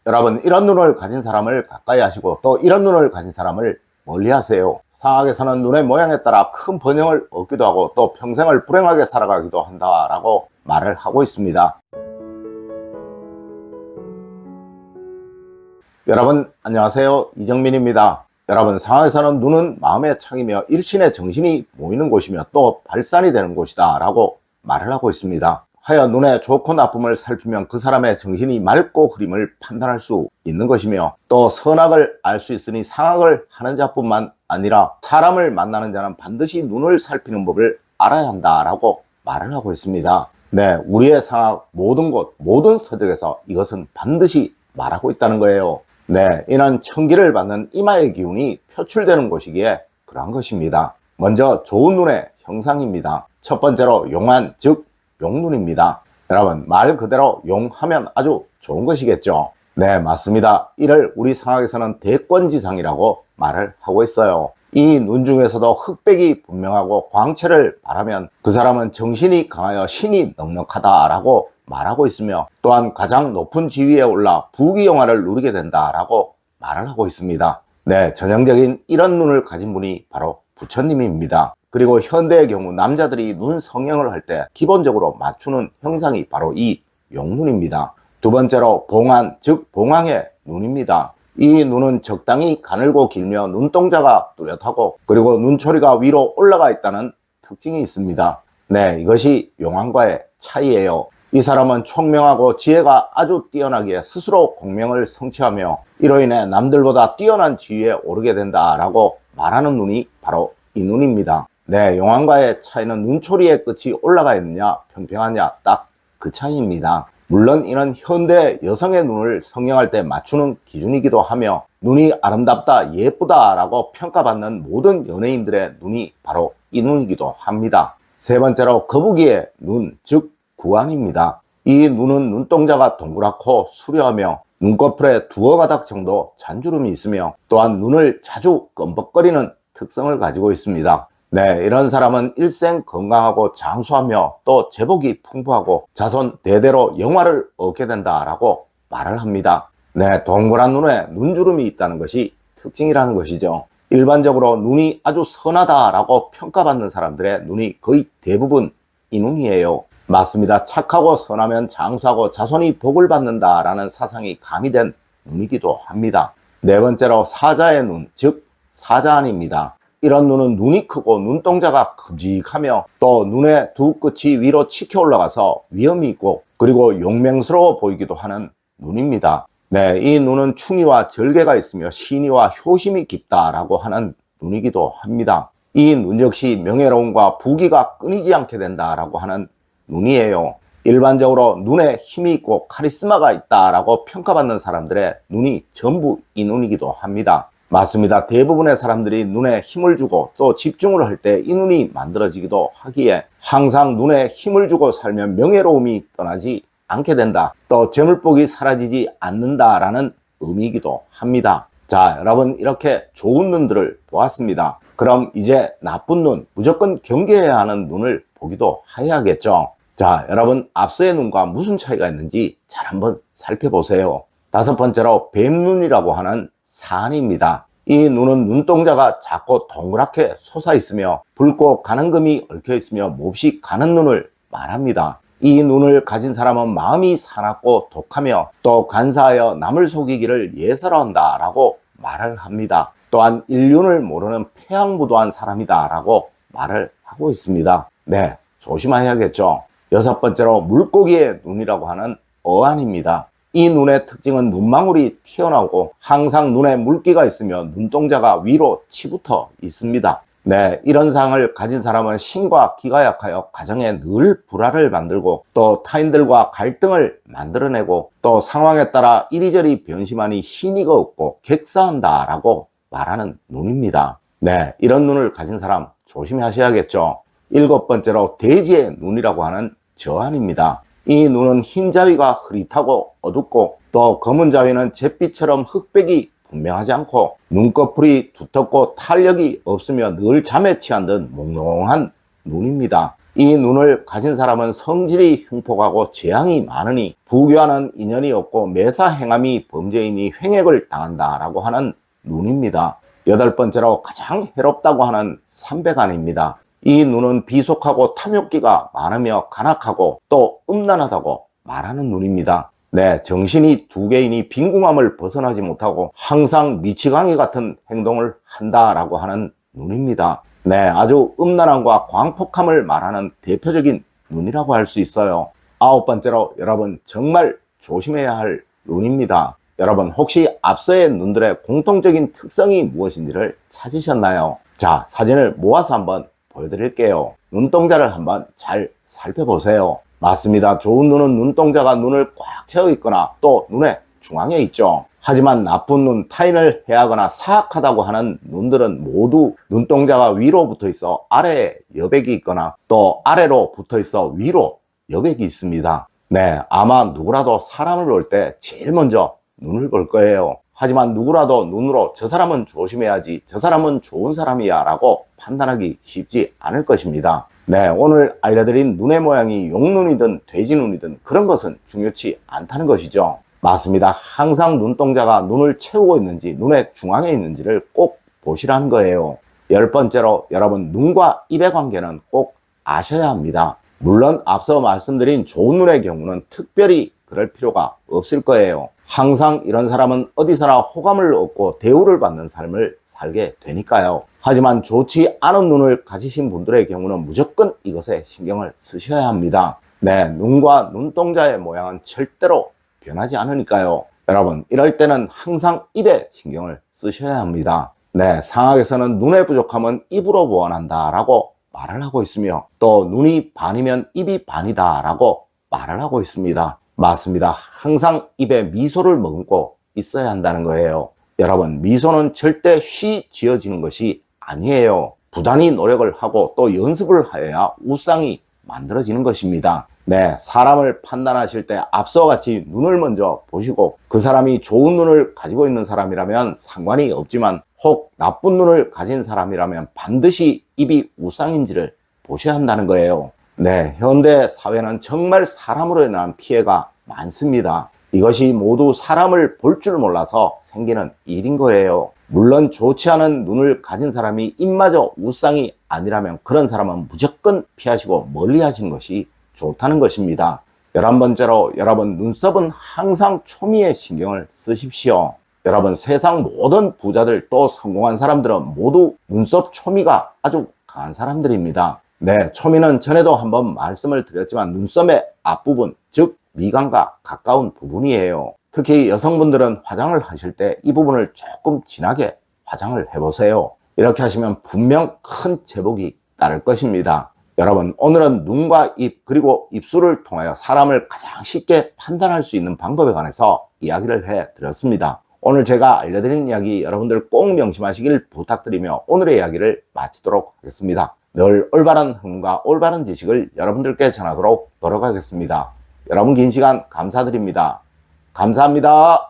여러분, 이런 눈을 가진 사람을 가까이 하시고 또 이런 눈을 가진 사람을 멀리 하세요. 상학에서는 눈의 모양에 따라 큰 번영을 얻기도 하고 또 평생을 불행하게 살아가기도 한다라고 말을 하고 있습니다. 여러분 안녕하세요, 이정민입니다. 여러분, 상학에서는 눈은 마음의 창이며 일신의 정신이 모이는 곳이며 또 발산이 되는 곳이다 라고 말을 하고 있습니다. 하여 눈의 좋고 나쁨을 살피면 그 사람의 정신이 맑고 흐림을 판단할 수 있는 것이며 또 선악을 알 수 있으니 상학을 하는 자뿐만 아니라 사람을 만나는 자는 반드시 눈을 살피는 법을 알아야 한다라고 말을 하고 있습니다. 네, 우리의 상학 모든 곳 모든 서적에서 이것은 반드시 말하고 있다는 거예요. 네, 이는 천기를 받는 이마의 기운이 표출되는 곳이기에 그러한 것입니다. 먼저 좋은 눈의 형상입니다. 첫 번째로 용한, 즉 용눈입니다. 여러분, 말 그대로 용하면 아주 좋은 것이겠죠. 네, 맞습니다. 이를 우리 상학에서는 대권지상이라고 말을 하고 있어요. 이 눈 중에서도 흑백이 분명하고 광채를 발하면 그 사람은 정신이 강하여 신이 넉넉하다라고 말하고 있으며 또한 가장 높은 지위에 올라 부귀영화를 누리게 된다라고 말을 하고 있습니다. 네, 전형적인 이런 눈을 가진 분이 바로 부처님입니다. 그리고 현대의 경우 남자들이 눈 성형을 할 때 기본적으로 맞추는 형상이 바로 이 용눈입니다. 두 번째로 봉안, 즉 봉황의 눈입니다. 이 눈은 적당히 가늘고 길며 눈동자가 뚜렷하고 그리고 눈초리가 위로 올라가 있다는 특징이 있습니다. 네, 이것이 용왕과의 차이예요. 이 사람은 총명하고 지혜가 아주 뛰어나기에 스스로 공명을 성취하며 이로 인해 남들보다 뛰어난 지위에 오르게 된다라고 말하는 눈이 바로 이 눈입니다. 네, 용왕과의 차이는 눈초리의 끝이 올라가 있느냐 평평하냐 딱 그 차이입니다. 물론 이는 현대 여성의 눈을 성형할 때 맞추는 기준이기도 하며 눈이 아름답다 예쁘다 라고 평가받는 모든 연예인들의 눈이 바로 이 눈이기도 합니다. 세 번째로 거북이의 눈, 즉 구안입니다. 이 눈은 눈동자가 동그랗고 수려하며 눈꺼풀에 두어 가닥 정도 잔주름이 있으며 또한 눈을 자주 껌벅거리는 특성을 가지고 있습니다. 네, 이런 사람은 일생 건강하고 장수하며 또 제복이 풍부하고 자손 대대로 영화를 얻게 된다라고 말을 합니다. 네, 동그란 눈에 눈주름이 있다는 것이 특징이라는 것이죠. 일반적으로 눈이 아주 선하다라고 평가받는 사람들의 눈이 거의 대부분 이 눈이에요. 맞습니다. 착하고 선하면 장수하고 자손이 복을 받는다라는 사상이 가미된 눈이기도 합니다. 네 번째로 사자의 눈, 즉 사자안입니다. 이런 눈은 눈이 크고 눈동자가 큼직하며 또 눈의 두 끝이 위로 치켜 올라가서 위험이 있고 그리고 용맹스러워 보이기도 하는 눈입니다. 네, 이 눈은 충의와 절개가 있으며 신의와 효심이 깊다라고 하는 눈이기도 합니다. 이 눈 역시 명예로움과 부귀가 끊이지 않게 된다라고 하는 눈이에요. 일반적으로 눈에 힘이 있고 카리스마가 있다라고 평가받는 사람들의 눈이 전부 이 눈이기도 합니다. 맞습니다. 대부분의 사람들이 눈에 힘을 주고 또 집중을 할 때 이 눈이 만들어지기도 하기에 항상 눈에 힘을 주고 살면 명예로움이 떠나지 않게 된다. 또 재물복이 사라지지 않는다라는 의미이기도 합니다. 자, 여러분 이렇게 좋은 눈들을 보았습니다. 그럼 이제 나쁜 눈, 무조건 경계해야 하는 눈을 보기도 해야겠죠. 자, 여러분 앞서의 눈과 무슨 차이가 있는지 잘 한번 살펴보세요. 다섯 번째로 뱀눈이라고 하는 사안입니다. 이 눈은 눈동자가 작고 동그랗게 솟아 있으며 붉고 가는 금이 얽혀 있으며 몹시 가는 눈을 말합니다. 이 눈을 가진 사람은 마음이 사납고 독하며 또 간사하여 남을 속이기를 예사로한다 라고 말을 합니다. 또한 인륜을 모르는 폐악무도한 사람이다 라고 말을 하고 있습니다. 네, 조심해야겠죠. 여섯 번째로 물고기의 눈이라고 하는 어안입니다. 이 눈의 특징은 눈망울이 튀어나오고 항상 눈에 물기가 있으며 눈동자가 위로 치붙어 있습니다. 네, 이런 상을 가진 사람은 신과 기가 약하여 가정에 늘 불화를 만들고 또 타인들과 갈등을 만들어내고 또 상황에 따라 이리저리 변심하니 신의가 없고 객사한다 라고 말하는 눈입니다. 네, 이런 눈을 가진 사람 조심하셔야겠죠. 일곱 번째로 돼지의 눈이라고 하는 저안입니다. 이 눈은 흰 자위가 흐릿하고 어둡고 또 검은 자위는 잿빛처럼 흑백이 분명하지 않고 눈꺼풀이 두텁고 탄력이 없으며 늘 잠에 취한 듯 몽롱한 눈입니다. 이 눈을 가진 사람은 성질이 흉폭하고 재앙이 많으니 부귀와는 인연이 없고 매사 행함이 범죄이니 횡액을 당한다라고 하는 눈입니다. 여덟 번째로 가장 해롭다고 하는 삼백안입니다. 이 눈은 비속하고 탐욕기가 많으며 간악하고 또 음란하다고 말하는 눈입니다. 네, 정신이 두 개이니 빈궁함을 벗어나지 못하고 항상 미치광이 같은 행동을 한다라고 하는 눈입니다. 네, 아주 음란함과 광폭함을 말하는 대표적인 눈이라고 할 수 있어요. 아홉 번째로 여러분 정말 조심해야 할 눈입니다. 여러분 혹시 앞서의 눈들의 공통적인 특성이 무엇인지를 찾으셨나요? 자, 사진을 모아서 한번 보여드릴게요. 눈동자를 한번 잘 살펴보세요. 맞습니다. 좋은 눈은 눈동자가 눈을 꽉 채워 있거나 또 눈의 중앙에 있죠. 하지만 나쁜 눈, 타인을 해하거나 사악하다고 하는 눈들은 모두 눈동자가 위로 붙어 있어 아래에 여백이 있거나 또 아래로 붙어 있어 위로 여백이 있습니다. 네, 아마 누구라도 사람을 볼 때 제일 먼저 눈을 볼 거예요. 하지만 누구라도 눈으로 저 사람은 조심해야지, 저 사람은 좋은 사람이야 라고 판단하기 쉽지 않을 것입니다. 네, 오늘 알려드린 눈의 모양이 용눈이든 돼지눈이든 그런 것은 중요치 않다는 것이죠. 맞습니다. 항상 눈동자가 눈을 채우고 있는지 눈의 중앙에 있는지를 꼭 보시라는 거예요. 열 번째로 여러분 눈과 입의 관계는 꼭 아셔야 합니다. 물론 앞서 말씀드린 좋은 눈의 경우는 특별히 그럴 필요가 없을 거예요. 항상 이런 사람은 어디서나 호감을 얻고 대우를 받는 삶을 살게 되니까요. 하지만 좋지 않은 눈을 가지신 분들의 경우는 무조건 이것에 신경을 쓰셔야 합니다. 네, 눈과 눈동자의 모양은 절대로 변하지 않으니까요. 여러분 이럴 때는 항상 입에 신경을 쓰셔야 합니다. 네, 상학에서는 눈의 부족함은 입으로 보완한다 라고 말을 하고 있으며 또 눈이 반이면 입이 반이다 라고 말을 하고 있습니다. 맞습니다. 항상 입에 미소를 머금고 있어야 한다는 거예요. 여러분 미소는 절대 쉬 지어지는 것이 아니에요. 부단히 노력을 하고 또 연습을 하여야 우상이 만들어지는 것입니다. 네, 사람을 판단하실 때 앞서 같이 눈을 먼저 보시고 그 사람이 좋은 눈을 가지고 있는 사람이라면 상관이 없지만 혹 나쁜 눈을 가진 사람이라면 반드시 입이 우상인지를 보셔야 한다는 거예요. 네, 현대 사회는 정말 사람으로 인한 피해가 많습니다. 이것이 모두 사람을 볼 줄 몰라서 생기는 일인 거예요. 물론 좋지 않은 눈을 가진 사람이 입마저 우상이 아니라면 그런 사람은 무조건 피하시고 멀리 하시는 것이 좋다는 것입니다. 11번째로 여러분 눈썹은 항상 초미에 신경을 쓰십시오. 여러분 세상 모든 부자들 또 성공한 사람들은 모두 눈썹 초미가 아주 강한 사람들입니다. 네, 초미는 전에도 한번 말씀을 드렸지만 눈썹의 앞부분, 즉 미간과 가까운 부분이에요. 특히 여성분들은 화장을 하실 때 이 부분을 조금 진하게 화장을 해보세요. 이렇게 하시면 분명 큰 제복이 따를 것입니다. 여러분 오늘은 눈과 입 그리고 입술을 통하여 사람을 가장 쉽게 판단할 수 있는 방법에 관해서 이야기를 해드렸습니다. 오늘 제가 알려드린 이야기 여러분들 꼭 명심하시길 부탁드리며 오늘의 이야기를 마치도록 하겠습니다. 늘 올바른 흥과 올바른 지식을 여러분들께 전하도록 노력하겠습니다. 여러분 긴 시간 감사드립니다. 감사합니다.